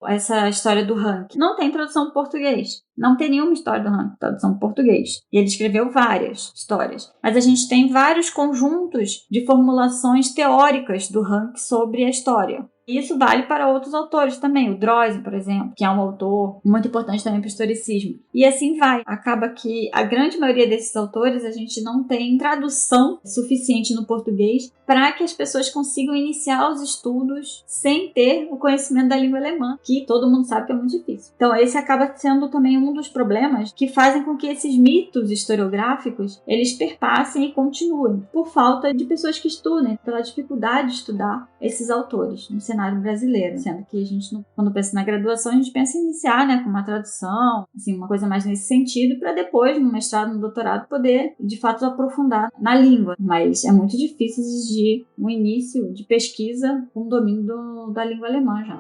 Essa história do Rank não tem tradução em português. Não tem nenhuma história do Rank tradução em português. E ele escreveu várias histórias. Mas a gente tem vários conjuntos de formulações teóricas do Rank sobre a história. E isso vale para outros autores também. O Droysen, por exemplo, que é um autor muito importante também para o historicismo. E assim vai. Acaba que a grande maioria desses autores a gente não tem tradução suficiente no português para que as pessoas consigam iniciar os estudos sem ter o conhecimento da língua alemã, que todo mundo sabe que é muito difícil. Então esse acaba sendo também um dos problemas que fazem com que esses mitos historiográficos eles perpassem e continuem, por falta de pessoas que estudem, pela dificuldade de estudar esses autores no cenário brasileiro, sendo que a gente, quando pensa na graduação, a gente pensa em iniciar, né, com uma tradução, assim, uma coisa mais nesse sentido, para depois, no mestrado, no doutorado, poder, de fato, aprofundar na língua. Mas é muito difícil exigir um início de pesquisa com domínio da língua alemã já.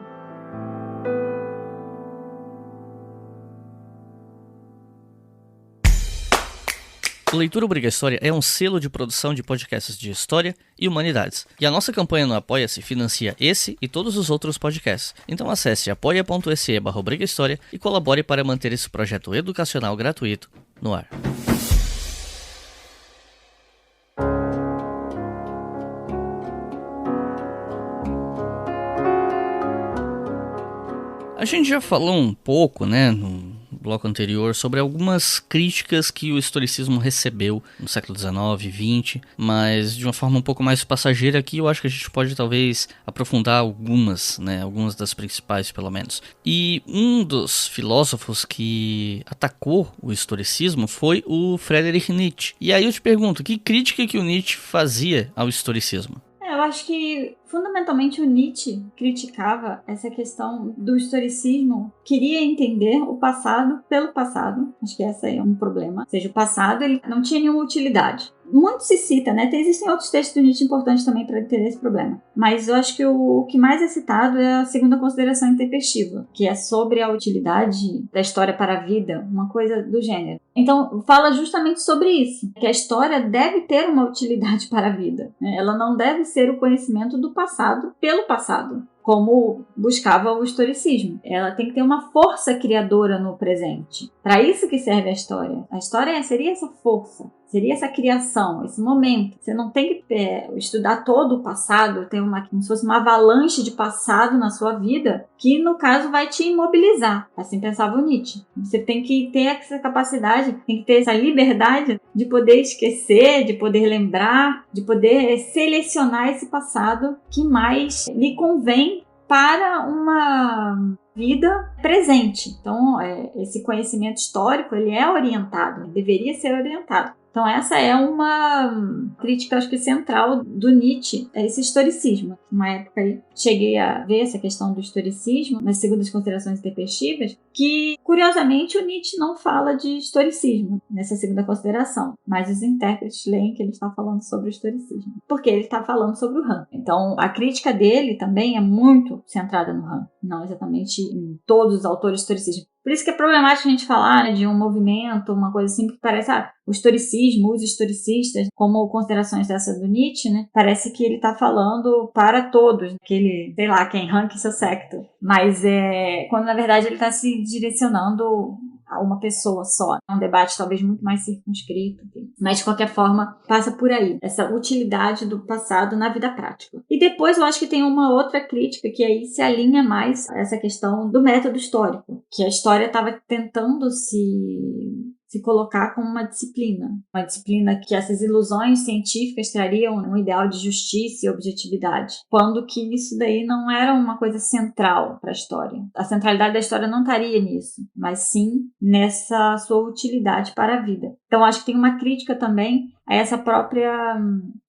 O Leitura Obrigatória é um selo de produção de podcasts de história e humanidades. E a nossa campanha no Apoia-se financia esse e todos os outros podcasts. Então acesse apoia.se/obrigahistoria e colabore para manter esse projeto educacional gratuito no ar. A gente já falou um pouco, né, no bloco anterior, sobre algumas críticas que o historicismo recebeu no século XIX e XX, mas de uma forma um pouco mais passageira aqui, eu acho que a gente pode talvez aprofundar algumas, né, algumas das principais pelo menos. E um dos filósofos que atacou o historicismo foi o Friedrich Nietzsche. E aí eu te pergunto, que crítica que o Nietzsche fazia ao historicismo? Eu acho que, fundamentalmente, o Nietzsche criticava essa questão do historicismo, queria entender o passado pelo passado. Acho que esse é um problema. Ou seja, o passado ele não tinha nenhuma utilidade. Muito se cita, né? Existem outros textos do Nietzsche importantes também para entender esse problema. Mas eu acho que o que mais é citado é a segunda consideração intempestiva, que é sobre a utilidade da história para a vida, uma coisa do gênero. Então, fala justamente sobre isso, que a história deve ter uma utilidade para a vida, né? Ela não deve ser o conhecimento do passado pelo passado, como buscava o historicismo. Ela tem que ter uma força criadora no presente. Para isso que serve a história. A história seria essa força. seria essa criação, esse momento. Você não tem que estudar todo o passado, ter como se fosse uma avalanche de passado na sua vida, que no caso vai te imobilizar. Assim pensava o Nietzsche. Você tem que ter essa capacidade, tem que ter essa liberdade de poder esquecer, de poder lembrar, de poder selecionar esse passado que mais lhe convém para uma vida presente. Então, esse conhecimento histórico, ele é orientado, ele deveria ser orientado. Então, essa é uma crítica, acho que central do Nietzsche, é esse historicismo. Uma época aí, cheguei a ver essa questão do historicismo, nas segundas considerações intempestivas, que, curiosamente, o Nietzsche não fala de historicismo nessa segunda consideração, mas os intérpretes leem que ele está falando sobre o historicismo, porque ele está falando sobre o Han. Então, a crítica dele também é muito centrada no Han, não exatamente em todos os autores do historicismo. Por isso que é problemático a gente falar, né, de um movimento, uma coisa assim, que parece, o historicismo, os historicistas, como considerações dessa do Nietzsche, né, parece que ele está falando para todos, aquele, sei lá, quem ranque seu secto. Mas quando na verdade ele está se direcionando a uma pessoa só. É um debate talvez muito mais circunscrito, mas de qualquer forma passa por aí, essa utilidade do passado na vida prática. E depois eu acho que tem uma outra crítica que aí se alinha mais a essa questão do método histórico, que a história estava tentando se colocar como uma disciplina que essas ilusões científicas trariam um ideal de justiça e objetividade, quando que isso daí não era uma coisa central para a história. A centralidade da história não estaria nisso, mas sim nessa sua utilidade para a vida. Então acho que tem uma crítica também a essa própria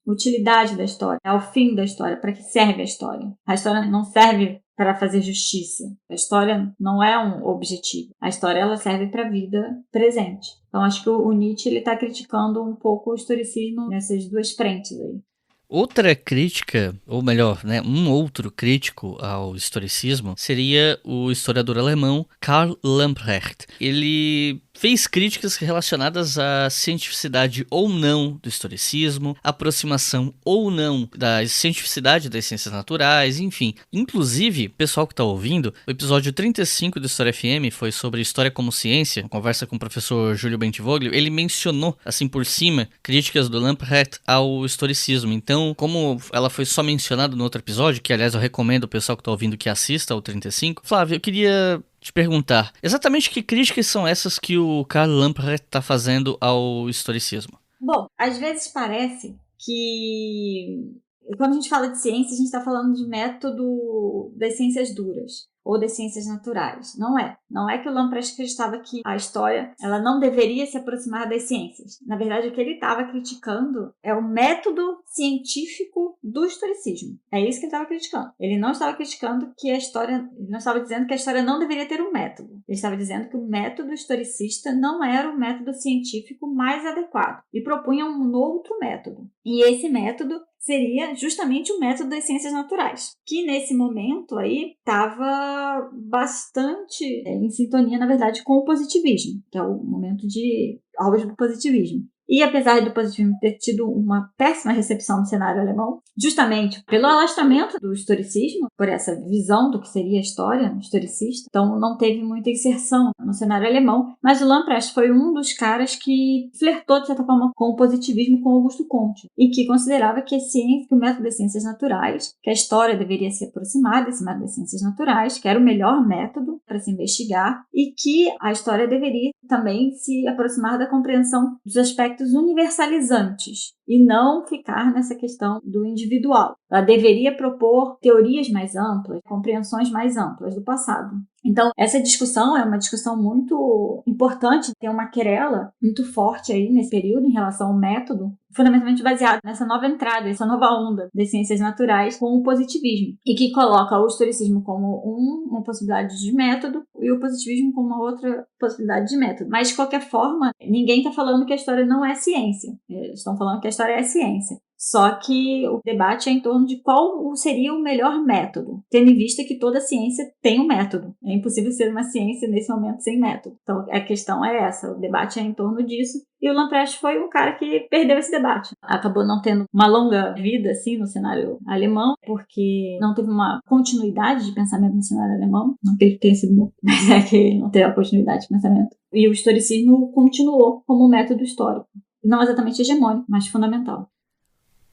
utilidade da história, ao fim da história, para que serve a história. A história não serve para fazer justiça. A história não é um objetivo. A história ela serve para a vida presente. Então acho que o Nietzsche está criticando um pouco o historicismo nessas duas frentes aí. Outra crítica, ou melhor, né, um outro crítico ao historicismo seria o historiador alemão Karl Lamprecht. Ele fez críticas relacionadas à cientificidade ou não do historicismo, aproximação ou não da cientificidade das ciências naturais, enfim. Inclusive, pessoal que está ouvindo, o episódio 35 do História FM foi sobre História como Ciência, conversa com o professor Júlio Bentivoglio. Ele mencionou, assim por cima, críticas do Lamprecht ao historicismo. Então, como ela foi só mencionada no outro episódio, que aliás eu recomendo o pessoal que está ouvindo que assista ao 35, Flávio, eu queria te perguntar, exatamente que críticas são essas que o Karl Lamprecht está fazendo ao historicismo? Bom, às vezes parece que quando a gente fala de ciência, a gente está falando de método das ciências duras ou das ciências naturais. Não é. Não é que o Lamprecht acreditava que a história ela não deveria se aproximar das ciências. Na verdade, o que ele estava criticando é o método científico do historicismo. É isso que ele estava criticando. Ele não estava criticando que a história... Ele não estava dizendo que a história não deveria ter um método. Ele estava dizendo que o método historicista não era o método científico mais adequado. E propunha um outro método. E esse método seria justamente o método das ciências naturais, que nesse momento aí estava bastante em sintonia, na verdade, com o positivismo, que é o momento de auge do positivismo. E apesar do positivismo ter tido uma péssima recepção no cenário alemão, justamente pelo alastramento do historicismo, por essa visão do que seria a história historicista, então não teve muita inserção no cenário alemão, mas o Lamprecht foi um dos caras que flertou, de certa forma, com o positivismo com Augusto Comte, e que considerava que a ciência, que o método das ciências naturais, que a história deveria se aproximar desse método das ciências naturais, que era o melhor método para se investigar, e que a história deveria também se aproximar da compreensão dos aspectos universalizantes e não ficar nessa questão do individual. Ela deveria propor teorias mais amplas, compreensões mais amplas do passado. Então, essa discussão é uma discussão muito importante, tem uma querela muito forte aí nesse período em relação ao método, fundamentalmente baseado nessa nova entrada, essa nova onda das ciências naturais com o positivismo, e que coloca o historicismo como uma possibilidade de método e o positivismo como uma outra possibilidade de método. Mas, de qualquer forma, ninguém está falando que a história não é ciência. Eles estão falando que a história é ciência. Só que o debate é em torno de qual seria o melhor método, tendo em vista que toda ciência tem um método. É impossível ser uma ciência nesse momento sem método. Então a questão é essa, o debate é em torno disso. E o Lamprecht foi um cara que perdeu esse debate. Acabou não tendo uma longa vida assim, no cenário alemão, porque não teve uma continuidade de pensamento no cenário alemão. Não que ele tenha sido morto, mas é que ele não teve a continuidade de pensamento. E o historicismo continuou como método histórico. não exatamente hegemônico, mas fundamental.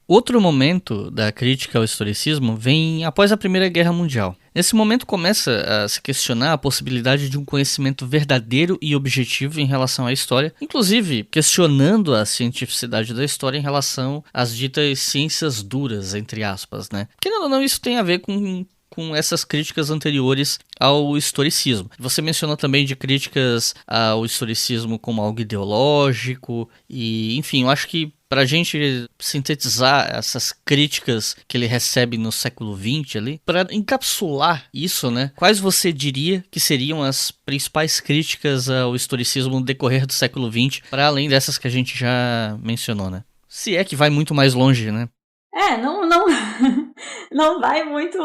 Outro momento da crítica ao historicismo vem após a Primeira Guerra Mundial. Nesse momento começa a se questionar a possibilidade de um conhecimento verdadeiro e objetivo em relação à história, inclusive questionando a cientificidade da história em relação às ditas ciências duras, entre aspas, né? Querendo ou não, isso tem a ver com essas críticas anteriores ao historicismo. Você mencionou também de críticas ao historicismo como algo ideológico e, enfim, eu acho que para a gente sintetizar essas críticas que ele recebe no século XX ali, para encapsular isso, né? Quais você diria que seriam as principais críticas ao historicismo no decorrer do século XX, para além dessas que a gente já mencionou, né? Se é que vai muito mais longe, né? Não vai muito,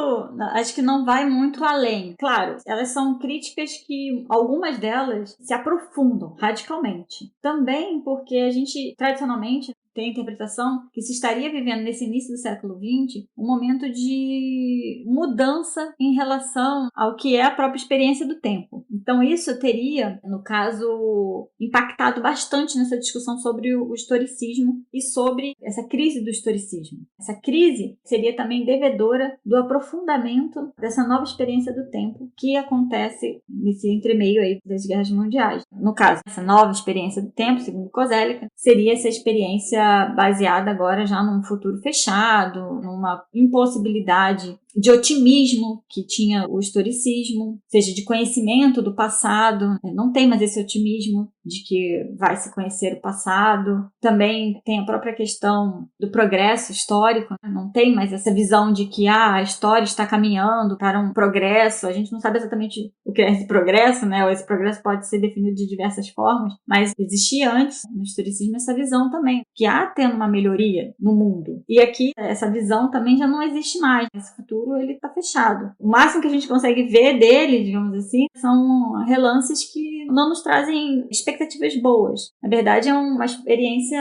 acho que não vai muito além. Claro, elas são críticas que algumas delas se aprofundam radicalmente. Também porque a gente, tradicionalmente, tem a interpretação que se estaria vivendo nesse início do século XX um momento de mudança em relação ao que é a própria experiência do tempo. Então isso teria, no caso, impactado bastante nessa discussão sobre o historicismo e sobre essa crise do historicismo. Essa crise seria também devedora do aprofundamento dessa nova experiência do tempo que acontece nesse entremeio aí das guerras mundiais. No caso, essa nova experiência do tempo, segundo Koselleck, seria essa experiência baseada agora já num futuro fechado, numa impossibilidade de otimismo que tinha o historicismo, ou seja, de conhecimento do passado. Não tem mais esse otimismo de que vai se conhecer o passado. Também tem a própria questão do progresso histórico. Não tem mais essa visão de que a história está caminhando para um progresso. A gente não sabe exatamente o que é esse progresso, né? Ou esse progresso pode ser definido de diversas formas, mas existia antes no historicismo essa visão também, que há tendo uma melhoria no mundo. E aqui essa visão também já não existe mais. Esse futuro ele está fechado. O máximo que a gente consegue ver dele, digamos assim, são relances que não nos trazem expectativas boas. Na verdade, é uma experiência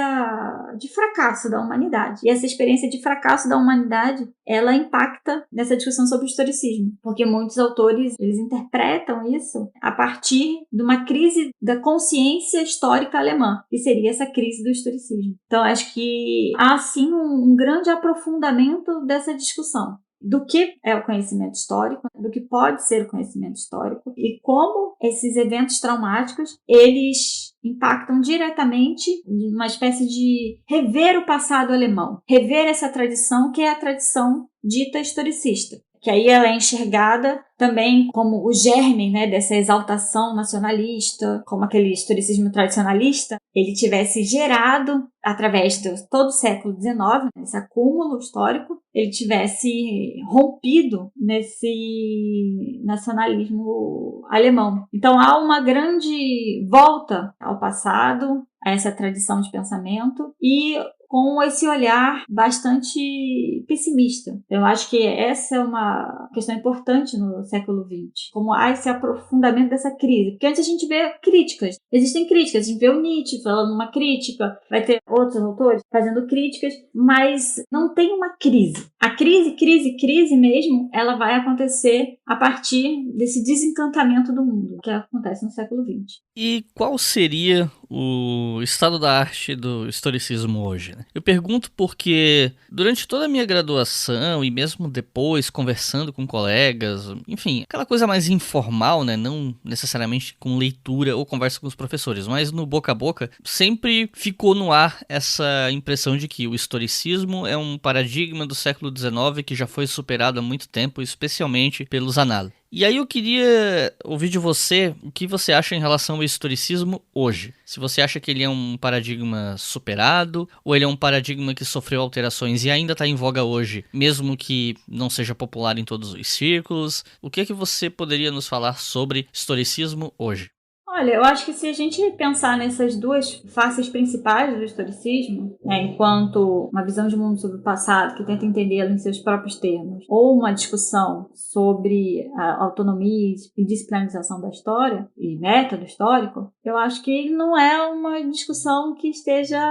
de fracasso da humanidade. E essa experiência de fracasso da humanidade, ela impacta nessa discussão sobre o historicismo, porque muitos autores, eles interpretam isso a partir de uma crise da consciência histórica alemã, que seria essa crise do historicismo. Então, acho que há, sim, um grande aprofundamento dessa discussão do que é o conhecimento histórico, do que pode ser o conhecimento histórico e como esses eventos traumáticos, eles impactam diretamente numa espécie de rever o passado alemão, rever essa tradição que é a tradição dita historicista, que aí ela é enxergada também como o germe, né, dessa exaltação nacionalista, como aquele historicismo tradicionalista, ele tivesse gerado, através de todo o século XIX, esse acúmulo histórico, ele tivesse rompido nesse nacionalismo alemão. Então há uma grande volta ao passado, a essa tradição de pensamento e com esse olhar bastante pessimista. Eu acho que essa é uma questão importante no século XX, como há esse aprofundamento dessa crise. Porque antes a gente vê críticas, existem críticas, a gente vê o Nietzsche falando uma crítica, vai ter outros autores fazendo críticas, mas não tem uma crise. A crise mesmo, ela vai acontecer a partir desse desencantamento do mundo, que acontece no século XX. E qual seria o estado da arte do historicismo hoje, né? Eu pergunto porque durante toda a minha graduação e mesmo depois conversando com colegas, enfim, aquela coisa mais informal, né? Não necessariamente com leitura ou conversa com os professores, mas no boca a boca, sempre ficou no ar essa impressão de que o historicismo é um paradigma do século XIX que já foi superado há muito tempo, especialmente pelos análises. E aí eu queria ouvir de você o que você acha em relação ao historicismo hoje. Se você acha que ele é um paradigma superado, ou ele é um paradigma que sofreu alterações e ainda está em voga hoje, mesmo que não seja popular em todos os círculos. O que é que você poderia nos falar sobre historicismo hoje? Olha, eu acho que se a gente pensar nessas duas faces principais do historicismo, né, enquanto uma visão de mundo sobre o passado que tenta entendê-lo em seus próprios termos, ou uma discussão sobre a autonomia e disciplinarização da história e método histórico, eu acho que ele não é uma discussão que esteja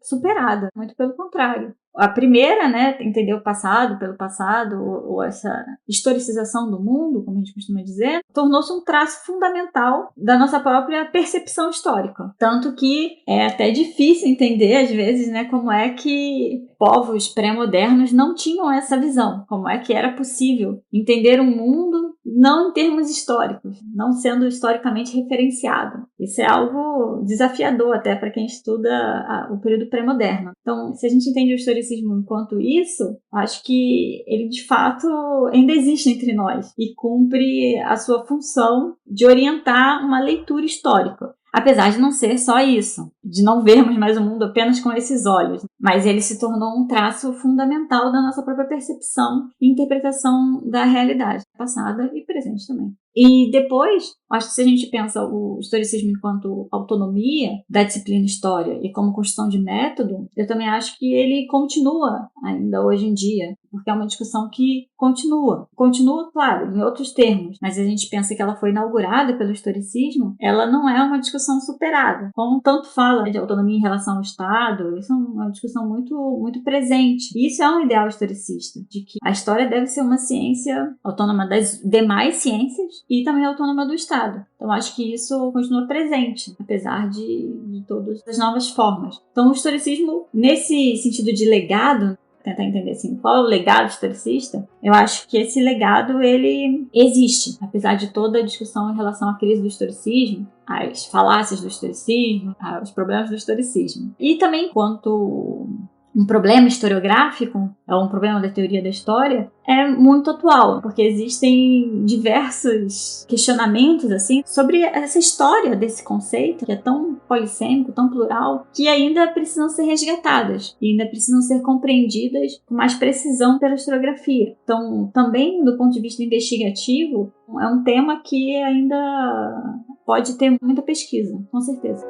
superada, muito pelo contrário. A primeira, né, entender o passado pelo passado, ou essa historicização do mundo, como a gente costuma dizer, tornou-se um traço fundamental da nossa própria percepção histórica. Tanto que é até difícil entender, às vezes, né, como é que povos pré-modernos não tinham essa visão, como é que era possível entender um mundo não em termos históricos, não sendo historicamente referenciado. Isso é algo desafiador até para quem estuda o período pré-moderno. Então, se a gente entende o historicismo enquanto isso, acho que ele de fato ainda existe entre nós e cumpre a sua função de orientar uma leitura histórica. Apesar de não ser só isso, de não vermos mais o mundo apenas com esses olhos, mas ele se tornou um traço fundamental da nossa própria percepção e interpretação da realidade, passada e presente também. E depois, acho que se a gente pensa o historicismo enquanto autonomia da disciplina história e como construção de método, eu também acho que ele continua ainda hoje em dia, porque é uma discussão que continua. Continua, claro, em outros termos, mas a gente pensa que ela foi inaugurada pelo historicismo, ela não é uma discussão superada. Como tanto fala de autonomia em relação ao Estado, isso é uma discussão muito, muito presente. E isso é um ideal historicista, de que a história deve ser uma ciência autônoma das demais ciências e também autônoma do Estado. Então, acho que isso continua presente, apesar de todas as novas formas. Então, o historicismo, nesse sentido de legado, tentar entender assim, qual é o legado historicista, eu acho que esse legado, ele existe, apesar de toda a discussão em relação à crise do historicismo, às falácias do historicismo, aos problemas do historicismo. E também, quanto um problema historiográfico, é um problema da teoria da história, é muito atual, porque existem diversos questionamentos assim sobre essa história desse conceito, que é tão polissêmico, tão plural, que ainda precisam ser resgatadas e ainda precisam ser compreendidas com mais precisão pela historiografia. Então, também do ponto de vista investigativo, é um tema que ainda pode ter muita pesquisa, com certeza.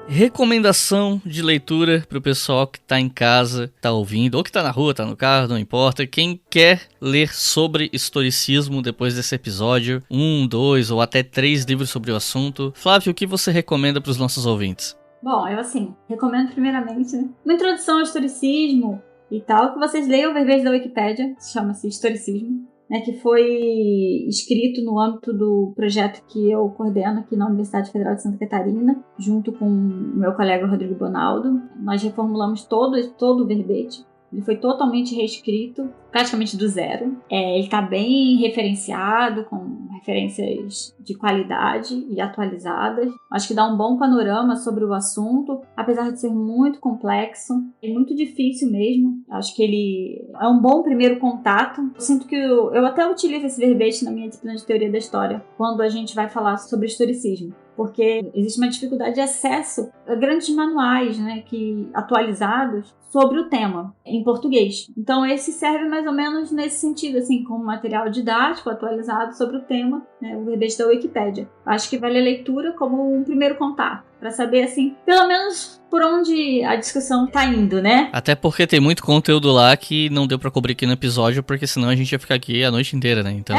Recomendação de leitura para o pessoal que está em casa, está ouvindo, ou que está na rua, está no carro, não importa. Quem quer ler sobre historicismo depois desse episódio, 1, 2 ou até 3 livros sobre o assunto. Flávio, o que você recomenda para os nossos ouvintes? Bom, eu recomendo primeiramente, né, uma introdução ao historicismo e tal, que vocês leiam o verbete da Wikipédia, chama-se Historicismo, né, que foi escrito no âmbito do projeto que eu coordeno aqui na Universidade Federal de Santa Catarina, junto com o meu colega Rodrigo Bonaldo. Nós reformulamos todo o verbete. Ele foi totalmente reescrito, praticamente do zero. Ele está bem referenciado, com referências de qualidade e atualizadas. Acho que dá um bom panorama sobre o assunto, apesar de ser muito complexo e muito difícil mesmo. Acho que ele é um bom primeiro contato. Sinto que eu até utilizo esse verbete na minha disciplina de teoria da história, quando a gente vai falar sobre historicismo. Porque existe uma dificuldade de acesso a grandes manuais, né, atualizados sobre o tema, em português. Então, esse serve mais ou menos nesse sentido, assim, como material didático atualizado sobre o tema, né, o verbete da Wikipédia. Acho que vale a leitura como um primeiro contato, para saber, assim, pelo menos por onde a discussão tá indo, né? Até porque tem muito conteúdo lá que não deu pra cobrir aqui no episódio, porque senão a gente ia ficar aqui a noite inteira, né? Então,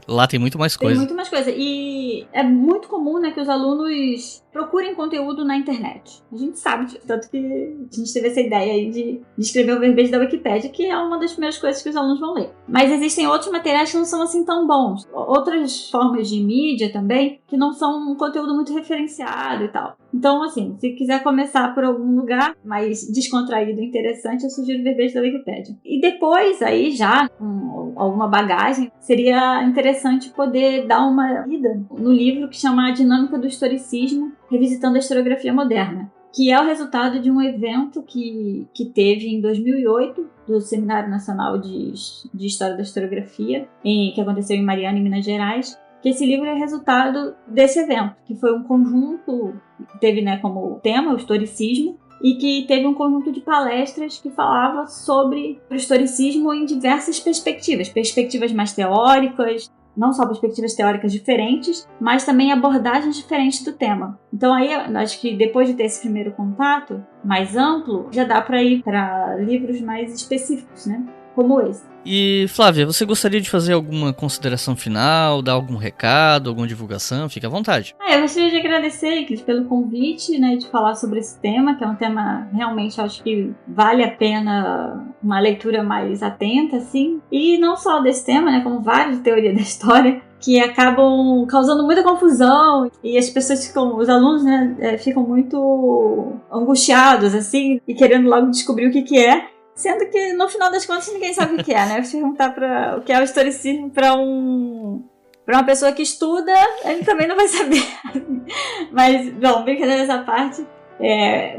lá tem muito mais coisa. Tem muito mais coisa. E é muito comum, né, que os alunos procurem conteúdo na internet. A gente sabe disso, tanto que a gente teve essa ideia aí de escrever o verbete da Wikipédia, que é uma das primeiras coisas que os alunos vão ler. Mas existem outros materiais que não são assim tão bons. Outras formas de mídia também, que não são um conteúdo muito referenciado e tal. Então, assim, se quiser começar por algum lugar mais descontraído e interessante, eu sugiro o verbete da Wikipédia. E depois, aí já, com alguma bagagem, seria interessante poder dar uma lida no livro que chama A Dinâmica do Historicismo, Revisitando a Historiografia Moderna, que é o resultado de um evento que teve em 2008, do Seminário Nacional de História da Historiografia, que aconteceu em Mariana, em Minas Gerais, que esse livro é resultado desse evento, que foi um conjunto, teve, né, como tema o historicismo, e que teve um conjunto de palestras que falava sobre o historicismo em diversas perspectivas mais teóricas, não só perspectivas teóricas diferentes, mas também abordagens diferentes do tema. Então aí, acho que depois de ter esse primeiro contato mais amplo, já dá para ir para livros mais específicos, né? como esse. E Flávia, você gostaria de fazer alguma consideração final, dar algum recado, alguma divulgação? Fique à vontade. Eu gostaria de agradecer, Iclis, pelo convite, né, de falar sobre esse tema, que é um tema realmente, acho que vale a pena uma leitura mais atenta, assim. E não só desse tema, né, como vários de teoria da história, que acabam causando muita confusão e as pessoas os alunos, né, ficam muito angustiados, assim, e querendo logo descobrir o que é. Sendo que, no final das contas, ninguém sabe o que é, né? Se perguntar o que é o historicismo para uma pessoa que estuda, ele também não vai saber. Mas, bom, brincadeiras à parte,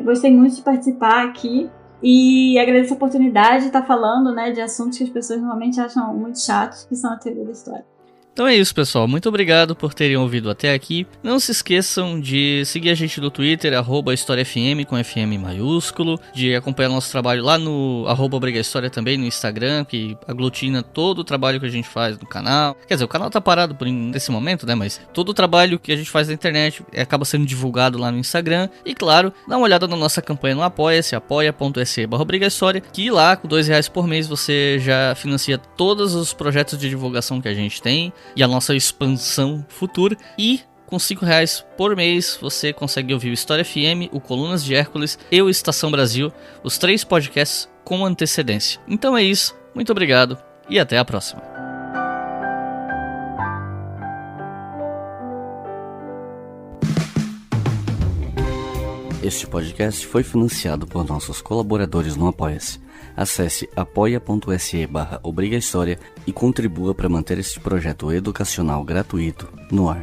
gostei muito de participar aqui e agradeço a oportunidade de estar falando, né, de assuntos que as pessoas normalmente acham muito chatos, que são a teoria da história. Então é isso, pessoal. Muito obrigado por terem ouvido até aqui. Não se esqueçam de seguir a gente no Twitter, @HistóriaFM, com FM maiúsculo. De acompanhar nosso trabalho lá no @BrigaHistória também, no Instagram, que aglutina todo o trabalho que a gente faz no canal. Quer dizer, o canal tá parado nesse momento, né? Mas todo o trabalho que a gente faz na internet acaba sendo divulgado lá no Instagram. E claro, dá uma olhada na nossa campanha no Apoia-se, apoia.se/BrigaHistória, que lá, com R$2 por mês, você já financia todos os projetos de divulgação que a gente tem e a nossa expansão futura. E com R$5 por mês você consegue ouvir o História FM, o Colunas de Hércules e o Estação Brasil, os 3 podcasts com antecedência. Então é isso, muito obrigado e até a próxima. Este podcast foi financiado por nossos colaboradores no Apoia-se. Acesse apoia.se/obrigahistoria e contribua para manter este projeto educacional gratuito no ar.